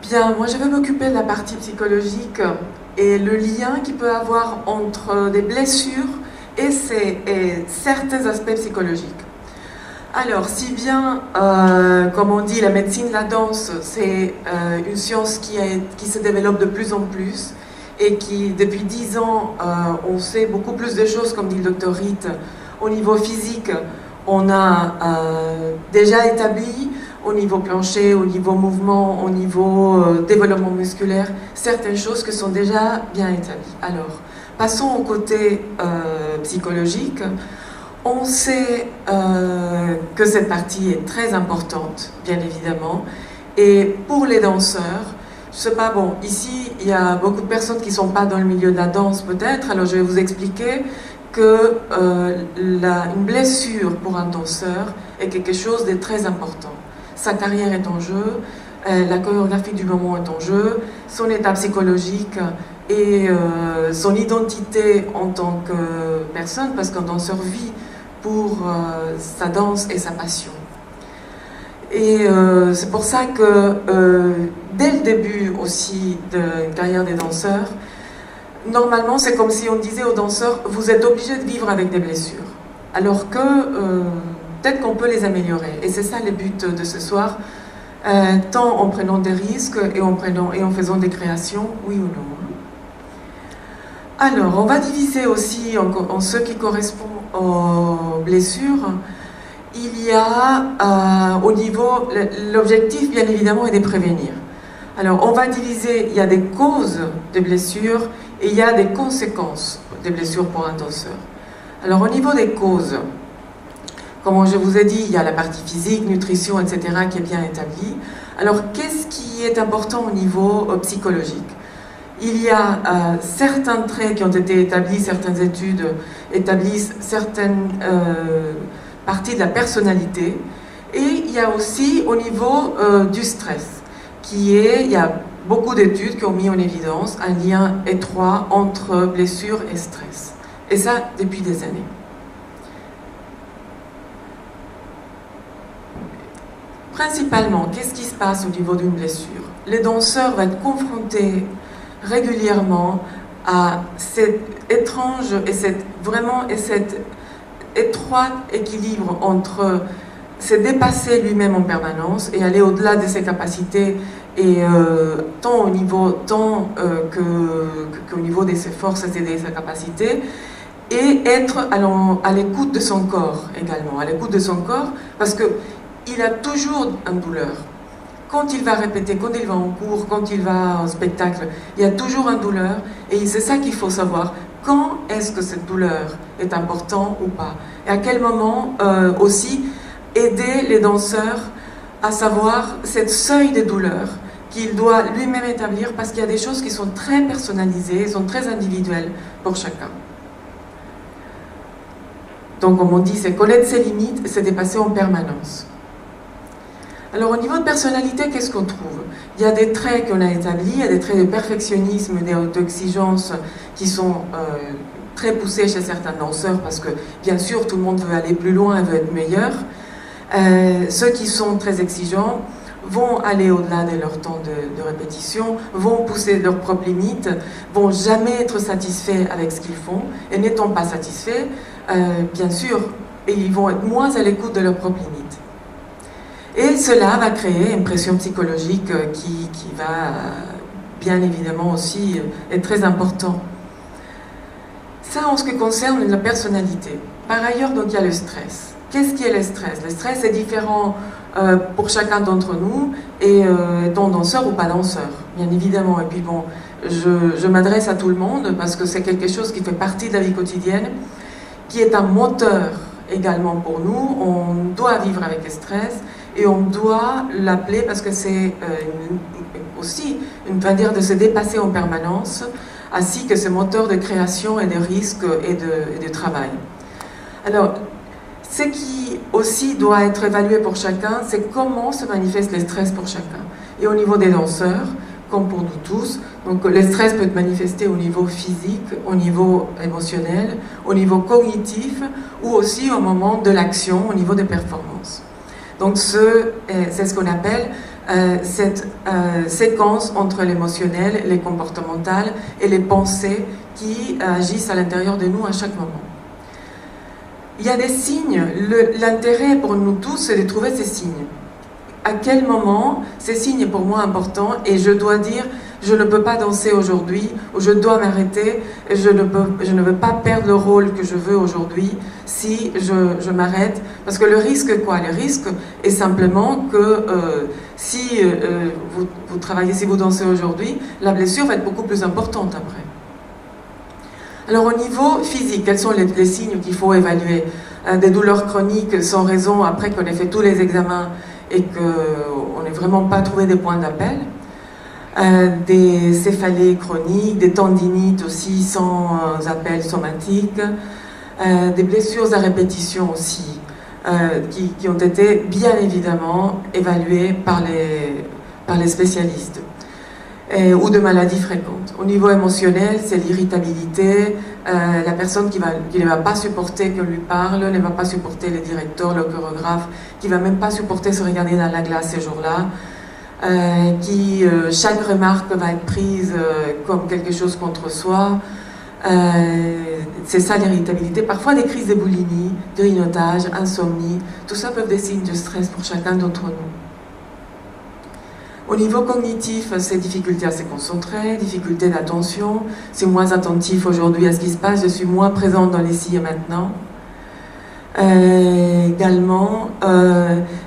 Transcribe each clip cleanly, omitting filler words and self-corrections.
Bien, moi je vais m'occuper de la partie psychologique et le lien qu'il peut avoir entre des blessures et certains aspects psychologiques. Alors, si bien, comme on dit, la médecine de la danse, c'est une science qui se développe de plus en plus et qui, depuis 10 ans, on sait beaucoup plus de choses, comme dit le docteur Ritt, au niveau physique. On a déjà établi, au niveau plancher, au niveau mouvement, au niveau développement musculaire, certaines choses qui sont déjà bien établies. Alors, passons au côté psychologique. On sait que cette partie est très importante, bien évidemment, et pour les danseurs, je sais pas, bon, ici, il y a beaucoup de personnes qui ne sont pas dans le milieu de la danse, peut-être, alors je vais vous expliquer que une blessure pour un danseur est quelque chose de très important. Sa carrière est en jeu, la chorégraphie du moment est en jeu, son état psychologique et son identité en tant que personne, parce qu'un danseur vit pour sa danse et sa passion. Et c'est pour ça que dès le début aussi d'une carrière des danseurs, normalement c'est comme si on disait aux danseurs, vous êtes obligés de vivre avec des blessures, alors que peut-être qu'on peut les améliorer. Et c'est ça le but de ce soir, tant en prenant des risques et en faisant des créations, oui ou non. Alors, on va diviser aussi en ce qui correspond aux blessures. Il y a au niveau, l'objectif bien évidemment est de prévenir. Alors, on va diviser, il y a des causes de blessures et il y a des conséquences des blessures pour un danseur. Alors, au niveau des causes, comme je vous ai dit, il y a la partie physique, nutrition, etc. qui est bien établie. Alors, qu'est-ce qui est important au niveau psychologique ? Il y a certains traits qui ont été établis, certaines études établissent certaines parties de la personnalité, et il y a aussi au niveau du stress, il y a beaucoup d'études qui ont mis en évidence un lien étroit entre blessure et stress, et ça depuis des années. Principalement, qu'est-ce qui se passe au niveau d'une blessure ? Le danseur va être confronté régulièrement à cet étrange et cet étroit équilibre entre se dépasser lui-même en permanence et aller au-delà de ses capacités, et tant au niveau qu'au niveau de ses forces et de ses capacités, et être à l'écoute de son corps également, à l'écoute de son corps, parce qu'il a toujours une douleur. Quand il va répéter, quand il va en cours, quand il va en spectacle, il y a toujours une douleur, et c'est ça qu'il faut savoir. Quand est-ce que cette douleur est importante ou pas? Et à quel moment aussi aider les danseurs à savoir cette seuil de douleur qu'il doit lui-même établir, parce qu'il y a des choses qui sont très personnalisées, sont très individuelles pour chacun. Donc comme on dit, c'est connaître ses limites et se dépasser en permanence. Alors au niveau de personnalité, qu'est-ce qu'on trouve? Il y a des traits qu'on a établis, il y a des traits de perfectionnisme, d'exigence qui sont très poussés chez certains danseurs, parce que bien sûr tout le monde veut aller plus loin et veut être meilleur. Ceux qui sont très exigeants vont aller au-delà de leur temps de répétition, vont pousser leurs propres limites, vont jamais être satisfaits avec ce qu'ils font, et n'étant pas satisfaits, bien sûr, ils vont être moins à l'écoute de leurs propres limites. Et cela va créer une pression psychologique qui va bien évidemment aussi être très important. Ça en ce qui concerne la personnalité. Par ailleurs, donc, il y a le stress. Qu'est-ce qui est le stress? Le stress est différent pour chacun d'entre nous, et étant danseur ou pas danseur, bien évidemment. Et puis bon, je m'adresse à tout le monde parce que c'est quelque chose qui fait partie de la vie quotidienne, qui est un moteur également pour nous. On doit vivre avec le stress, et on doit l'appeler parce que c'est aussi une manière de se dépasser en permanence, ainsi que ce moteur de création et de risque et de travail. Alors, ce qui aussi doit être évalué pour chacun, c'est comment se manifeste le stress pour chacun. Et au niveau des danseurs, comme pour nous tous, donc le stress peut être manifesté au niveau physique, au niveau émotionnel, au niveau cognitif, ou aussi au moment de l'action, au niveau des performances. Donc c'est ce qu'on appelle cette séquence entre l'émotionnel, les comportemental et les pensées qui agissent à l'intérieur de nous à chaque moment. Il y a des signes. L'intérêt pour nous tous, c'est de trouver ces signes. À quel moment ces signes est pour moi important et je dois dire je ne peux pas danser aujourd'hui ou je dois m'arrêter et je ne veux pas perdre le rôle que je veux aujourd'hui si je m'arrête. Parce que le risque quoi? Le risque est simplement que si vous travaillez, si vous dansez aujourd'hui, la blessure va être beaucoup plus importante après. Alors au niveau physique, quels sont les signes qu'il faut évaluer? Des douleurs chroniques sans raison après qu'on ait fait tous les examens et qu'on n'ait vraiment pas trouvé des points d'appel, des céphalées chroniques, des tendinites aussi sans appel somatique, des blessures à répétition aussi, qui ont été bien évidemment évaluées par les spécialistes, ou de maladies fréquentes. Au niveau émotionnel, c'est l'irritabilité, la personne qui ne va pas supporter qu'on lui parle, ne va pas supporter le directeur, le chorégraphe, qui ne va même pas supporter se regarder dans la glace ces jours-là, chaque remarque va être prise comme quelque chose contre soi. C'est ça l'irritabilité. Parfois des crises de boulimie, grignotage, insomnie, tout ça peuvent être des signes de stress pour chacun d'entre nous. Au niveau cognitif, c'est difficulté à se concentrer, difficulté d'attention, c'est moins attentif aujourd'hui à ce qui se passe, je suis moins présente dans l'ici et maintenant. Également,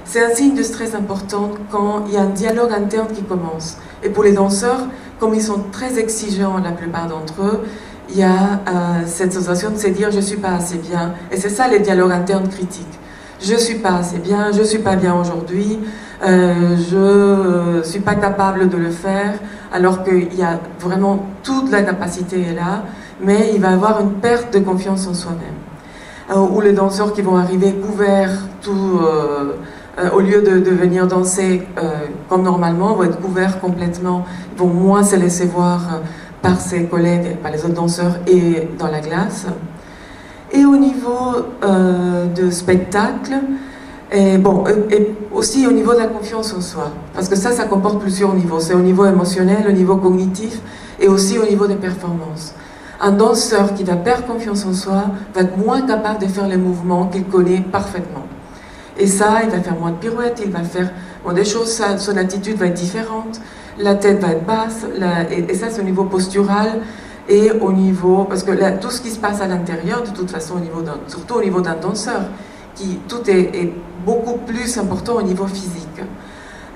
c'est un signe de stress important quand il y a un dialogue interne qui commence. Et pour les danseurs, comme ils sont très exigeants la plupart d'entre eux, il y a cette sensation de se dire « je ne suis pas assez bien ». Et c'est ça les dialogues internes critiques. Je ne suis pas assez bien, je ne suis pas bien aujourd'hui, je ne suis pas capable de le faire, alors qu'il y a vraiment toute la capacité est là, mais il va y avoir une perte de confiance en soi-même. Ou les danseurs qui vont arriver couverts, au lieu de venir danser comme normalement, vont être couverts complètement, ils vont moins se laisser voir par ses collègues, par les autres danseurs et dans la glace. Et au niveau de spectacle, et aussi au niveau de la confiance en soi, parce que ça comporte plusieurs niveaux. C'est au niveau émotionnel, au niveau cognitif et aussi au niveau des performances. Un danseur qui va perdre confiance en soi va être moins capable de faire les mouvements qu'il connaît parfaitement. Et ça, il va faire moins de pirouettes, il va faire des choses, son attitude va être différente, la tête va être basse, et ça c'est au niveau postural. Et au niveau, parce que là, tout ce qui se passe à l'intérieur, de toute façon, surtout au niveau d'un danseur, tout est beaucoup plus important au niveau physique.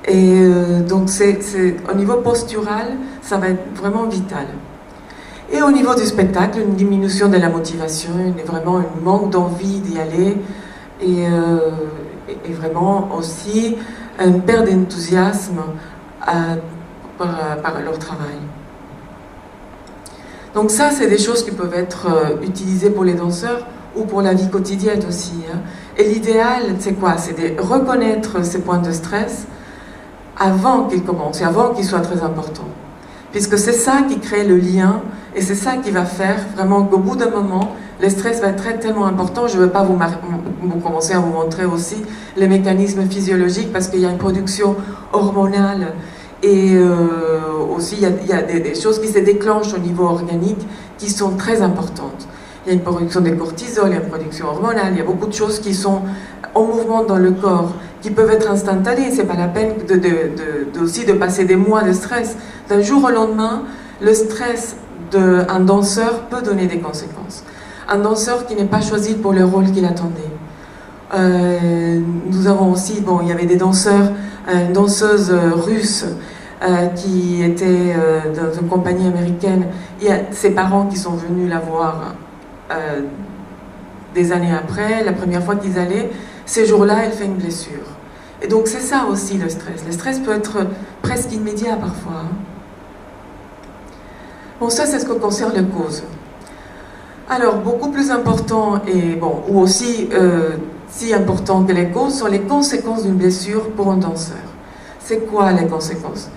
Et donc, au niveau postural, ça va être vraiment vital. Et au niveau du spectacle, une diminution de la motivation, vraiment un manque d'envie d'y aller, et vraiment aussi une perte d'enthousiasme par leur travail. Donc ça, c'est des choses qui peuvent être utilisées pour les danseurs ou pour la vie quotidienne aussi. Et l'idéal, c'est quoi? C'est de reconnaître ces points de stress avant qu'ils commencent et avant qu'ils soient très importants. Puisque c'est ça qui crée le lien et c'est ça qui va faire vraiment qu'au bout d'un moment, le stress va être tellement important. Je ne vais pas vous commencer à vous montrer aussi les mécanismes physiologiques parce qu'il y a une production hormonale. Et aussi, il y a des choses qui se déclenchent au niveau organique qui sont très importantes. Il y a une production de cortisol, il y a une production hormonale, il y a beaucoup de choses qui sont en mouvement dans le corps, qui peuvent être instantanées. Ce n'est pas la peine aussi de passer des mois de stress. D'un jour au lendemain, le stress d'un danseur peut donner des conséquences. Un danseur qui n'est pas choisi pour le rôle qu'il attendait. Nous avons aussi, il y avait des danseurs, une danseuse russe qui était dans une compagnie américaine. Il y a ses parents qui sont venus la voir des années après, la première fois qu'ils allaient. Ces jours-là, elle fait une blessure. Et donc c'est ça aussi le stress. Le stress peut être presque immédiat parfois. Bon, ça c'est ce que concerne les causes. Alors, beaucoup plus important, ou aussi si important que les causes, sont les conséquences d'une blessure pour un danseur. C'est quoi les conséquences?